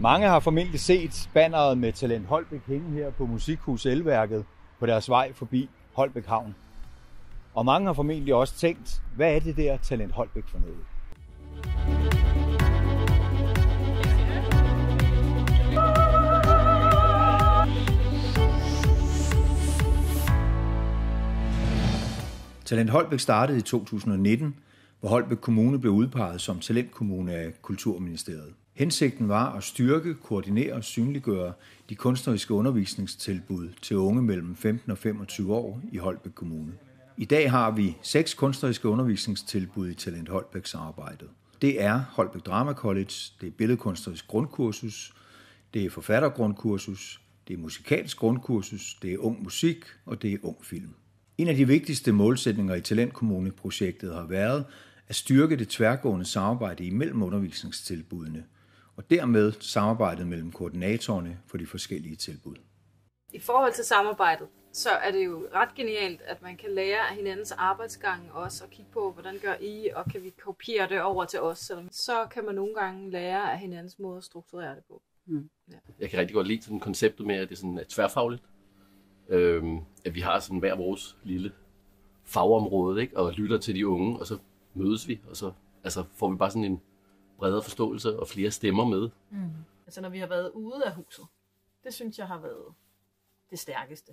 Mange har formentlig set banneret med Talent Holbæk hænge her på Musikhus Elværket på deres vej forbi Holbæk Havn. Og mange har formentlig også tænkt, hvad er det der Talent Holbæk for noget? Talent Holbæk startede i 2019, hvor Holbæk Kommune blev udpeget som talentkommune af Kulturministeriet. Hensigten var at styrke, koordinere og synliggøre de kunstneriske undervisningstilbud til unge mellem 15 og 25 år i Holbæk Kommune. I dag har vi 6 kunstneriske undervisningstilbud i Talent Holbæk-samarbejdet. Det er Holbæk Drama College, det er billedkunstnerisk grundkursus, det er forfattergrundkursus, det er musikalsk grundkursus, det er ung musik og det er ung film. En af de vigtigste målsætninger i Talentkommune-projektet har været at styrke det tværgående samarbejde imellem undervisningstilbudene, og dermed samarbejdet mellem koordinatorerne for de forskellige tilbud. I forhold til samarbejdet, så er det jo ret genialt, at man kan lære af hinandens arbejdsgange også, og kigge på, hvordan gør I, og kan vi kopiere det over til os. Så kan man nogle gange lære af hinandens måde at strukturere det på. Ja. Jeg kan rigtig godt lide sådan konceptet med, at det sådan er tværfagligt. At vi har sådan hver vores lille fagområde, ikke? Og lytter til de unge, og så mødes vi, og så får vi bare sådan en bredere forståelse og flere stemmer med. Altså når vi har været ude af huset, det synes jeg har været det stærkeste.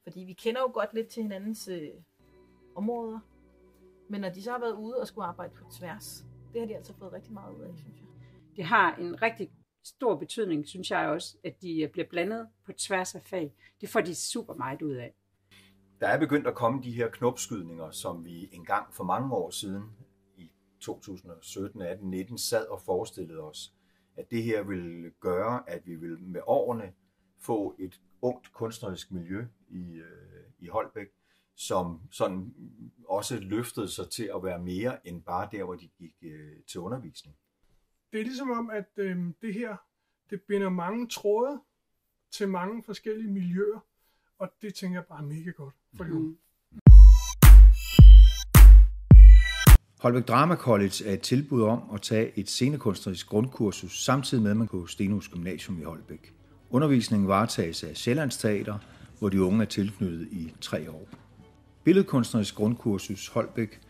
Fordi vi kender jo godt lidt til hinandens områder, men når de så har været ude og skulle arbejde på tværs, det har de altså fået rigtig meget ud af, synes jeg. Det har en rigtig stor betydning, synes jeg også, at de bliver blandet på tværs af fag. Det får de super meget ud af. Der er begyndt at komme de her knopskydninger, som vi engang for mange år siden, i 2017, 18, 19, sad og forestillede os, at det her ville gøre, at vi ville med årene få et ungt kunstnerisk miljø i Holbæk, som sådan også løftede sig til at være mere end bare der, hvor de gik til undervisning. Det er ligesom om, at det her, det binder mange tråde til mange forskellige miljøer, og det tænker jeg bare mega godt for de unge. Holbæk Drama College er et tilbud om at tage et scenekunstnerisk grundkursus, samtidig med at man på Stenhus Gymnasium i Holbæk. Undervisningen varetages af Sjællands Teater, hvor de unge er tilknyttet i 3 år. Billedkunstnerisk grundkursus Holbæk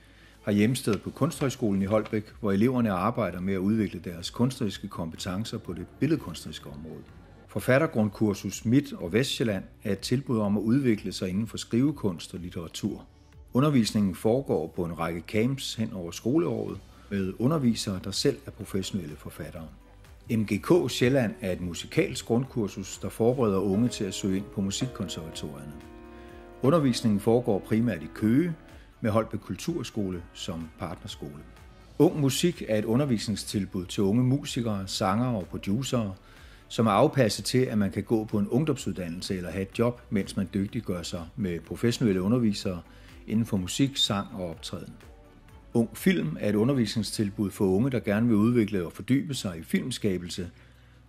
har hjemsted på Kunsthøjskolen i Holbæk, hvor eleverne arbejder med at udvikle deres kunstneriske kompetencer på det billedkunstneriske område. Forfattergrundkursus Midt- og Vestsjælland er et tilbud om at udvikle sig inden for skrivekunst og litteratur. Undervisningen foregår på en række camps hen over skoleåret med undervisere, der selv er professionelle forfattere. MGK Sjælland er et musikalsk grundkursus, der forbereder unge til at søge ind på musikkonservatorierne. Undervisningen foregår primært i Køge med Holbæk Kulturskole som partnerskole. Ung Musik er et undervisningstilbud til unge musikere, sangere og producere, som er afpasset til, at man kan gå på en ungdomsuddannelse eller have et job, mens man dygtiggør sig med professionelle undervisere inden for musik, sang og optræden. Ung Film er et undervisningstilbud for unge, der gerne vil udvikle og fordybe sig i filmskabelse,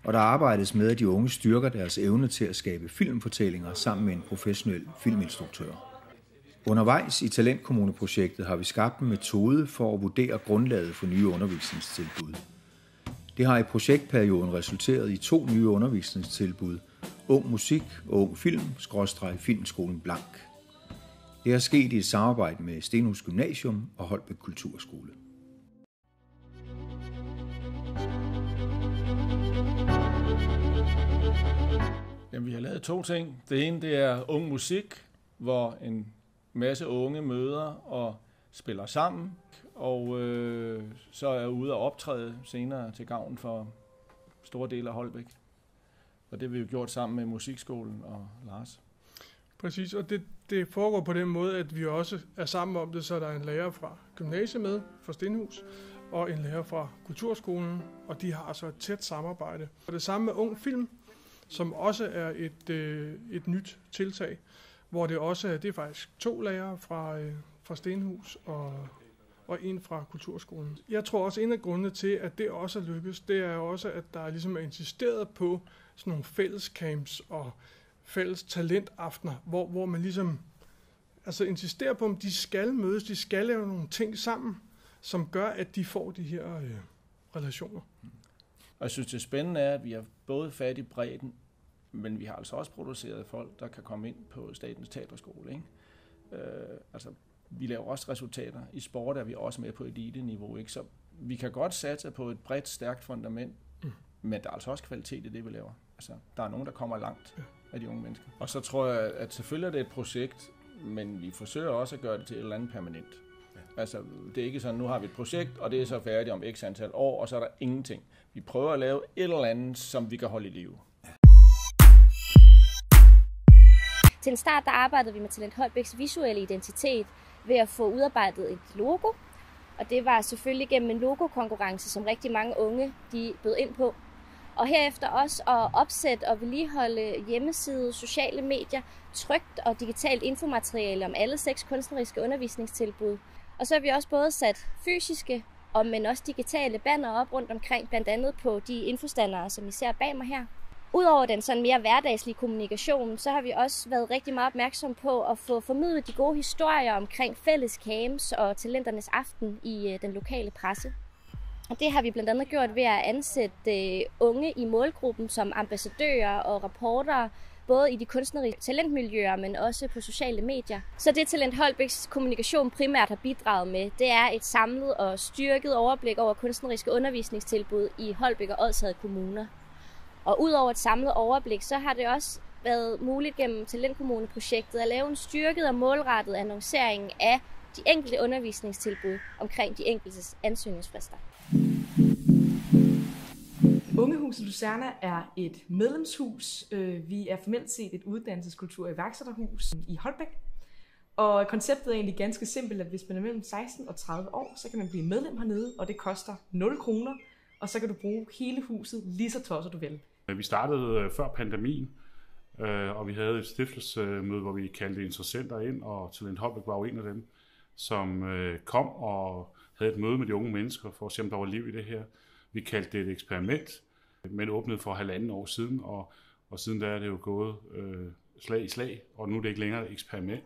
og der arbejdes med, at de unge styrker deres evne til at skabe filmfortællinger sammen med en professionel filminstruktør. Undervejs i Talentkommune-projektet har vi skabt en metode for at vurdere grundlaget for nye undervisningstilbud. Det har i projektperioden resulteret i 2 nye undervisningstilbud, Ung Musik og Ung Film, Filmskolen Blank. Det er sket i et samarbejde med Stenhus Gymnasium og Holbæk Kulturskole. Jamen, vi har lavet 2 ting. Det ene, det er Ung Musik, hvor en masse unge møder og spiller sammen, og så er jeg ude og optræde senere til gavn for store dele af Holbæk. Og det har vi jo gjort sammen med Musikskolen og Lars. Præcis, og det foregår på den måde, at vi også er sammen om det, så der er en lærer fra gymnasiet med, fra Stenhus, og en lærer fra Kulturskolen, og de har så et tæt samarbejde. Og det samme med Ung Film, som også er et nyt tiltag, hvor det også det er faktisk 2 lærere fra Stenhus og en fra Kulturskolen. Jeg tror også, en af grundene til, at det også er lykkes, det er også, at der ligesom er insisteret på sådan nogle fællescamps og fælles talentaftener, hvor man ligesom Altså insistere på, om de skal mødes, de skal lave nogle ting sammen, som gør, at de får de her relationer. Og jeg synes, det spændende er, at vi har både fat i bredden, men vi har altså også produceret folk, der kan komme ind på Statens Teaterskole, ikke? Altså, vi laver også resultater. I sport er vi også med på elite-niveau, ikke? Så vi kan godt satse på et bredt, stærkt fundament, men der er altså også kvalitet i det, vi laver. Altså, der er nogen, der kommer langt af de unge mennesker. Og så tror jeg, at selvfølgelig er det et projekt, men vi forsøger også at gøre det til et eller andet permanent. Ja. Altså, det er ikke sådan, nu har vi et projekt, og det er så færdigt om x antal år, og så er der ingenting. Vi prøver at lave et eller andet, som vi kan holde i live. Til en start der arbejdede vi med Talent Holbæks visuelle identitet ved at få udarbejdet et logo. Og det var selvfølgelig gennem en logokonkurrence, som rigtig mange unge de bød ind på. Og herefter også at opsætte og vedligeholde hjemmeside, sociale medier, trykt og digitalt infomateriale om alle 6 kunstneriske undervisningstilbud. Og så har vi også både sat fysiske, men også digitale banner op rundt omkring, blandt andet på de infostandere, som I ser bag mig her. Udover den sådan mere hverdagslige kommunikation, så har vi også været rigtig meget opmærksom på at få formidlet de gode historier omkring fælles camps og talenternes aften i den lokale presse. Og det har vi blandt andet gjort ved at ansætte unge i målgruppen som ambassadører og reportere, både i de kunstneriske talentmiljøer, men også på sociale medier. Så det Talent Holbæks kommunikation primært har bidraget med, det er et samlet og styrket overblik over kunstneriske undervisningstilbud i Holbæk og Odsherred kommuner. Og udover et samlet overblik, så har det også været muligt gennem Talentkommune-projektet at lave en styrket og målrettet annoncering af de enkelte undervisningstilbud omkring de enkeltes ansøgningsfrister. Ungehuset Lucerna er et medlemshus. Vi er formelt set et uddannelseskultur- og iværksætterhus i Holbæk. Og konceptet er egentlig ganske simpelt, at hvis man er mellem 16 og 30 år, så kan man blive medlem hernede, og det koster 0 kroner. Og så kan du bruge hele huset lige så tosset du vil. Vi startede før pandemien, og vi havde et stiftelsesmøde, hvor vi kaldte interessenter ind, og Talent Holbæk var jo en af dem, som kom og havde et møde med de unge mennesker for at se, om der var liv i det her. Vi kaldte det et eksperiment, men åbnede for 1,5 år siden, og siden der er det jo gået slag i slag, og nu er det ikke længere et eksperiment.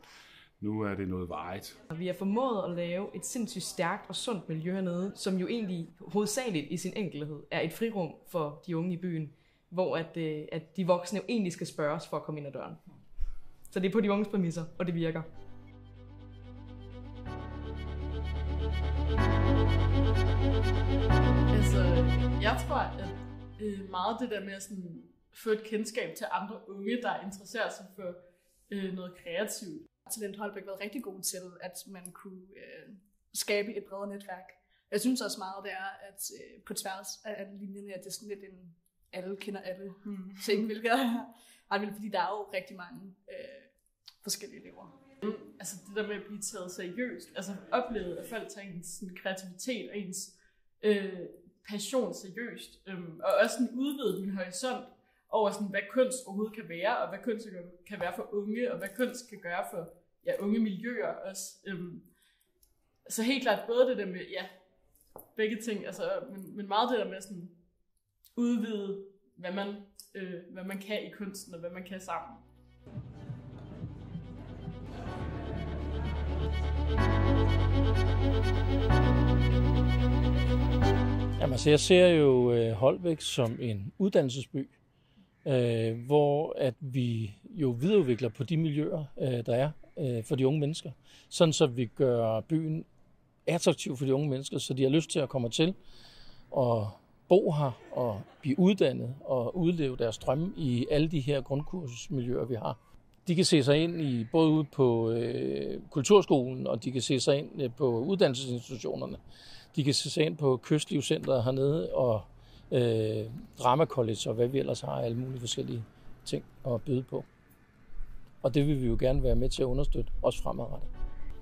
Nu er det noget varigt. Vi har formået at lave et sindssygt stærkt og sundt miljø hernede, som jo egentlig hovedsageligt i sin enkelhed er et frirum for de unge i byen, hvor at de voksne jo egentlig skal spørges for at komme ind ad døren. Så det er på de unges præmisser, og det virker. Altså, jeg tror, at meget det der med at sådan, få et kendskab til andre unge, der interesserer sig for noget kreativt. Talent Holbæk været rigtig god til, at man kunne skabe et bredere netværk. Jeg synes også meget, det er, at på tværs af alle linjerne, at det er sådan lidt en alle kender alle ting, hvilket er ret vildt, fordi der er jo rigtig mange forskellige elever. Altså det der med at blive taget seriøst, altså oplevet, at folk tager ens sådan, kreativitet og ens passion seriøst, og også sådan udvidet min horisont over sådan, hvad kunst overhovedet kan være, og hvad kunst kan være for unge, og hvad kunst kan gøre for unge miljøer også. Så helt klart både det der med, begge ting, altså, men meget det der med sådan udvide, hvad man kan i kunsten, og hvad man kan sammen. Jamen, altså, jeg ser jo Holbæk som en uddannelsesby, hvor at vi jo videreudvikler på de miljøer, der er for de unge mennesker. Sådan så vi gør byen attraktiv for de unge mennesker, så de har lyst til at komme til og bo her og blive uddannet og udleve deres drømme i alle de her grundkursmiljøer, vi har. De kan se sig ind i både ude på kulturskolen, og de kan se sig ind på uddannelsesinstitutionerne. De kan se sig ind på Kystlivscenteret hernede og Drama College og hvad vi ellers har, alle mulige forskellige ting at byde på. Og det vil vi jo gerne være med til at understøtte, også fremadrettet.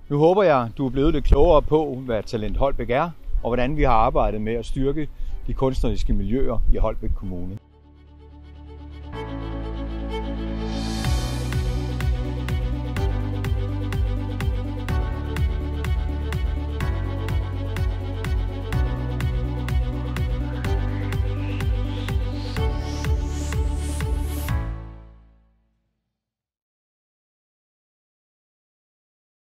Nu håber jeg, du er blevet lidt klogere på, hvad Talent Holbæk er, og hvordan vi har arbejdet med at styrke de kunstneriske miljøer i Holbæk Kommune.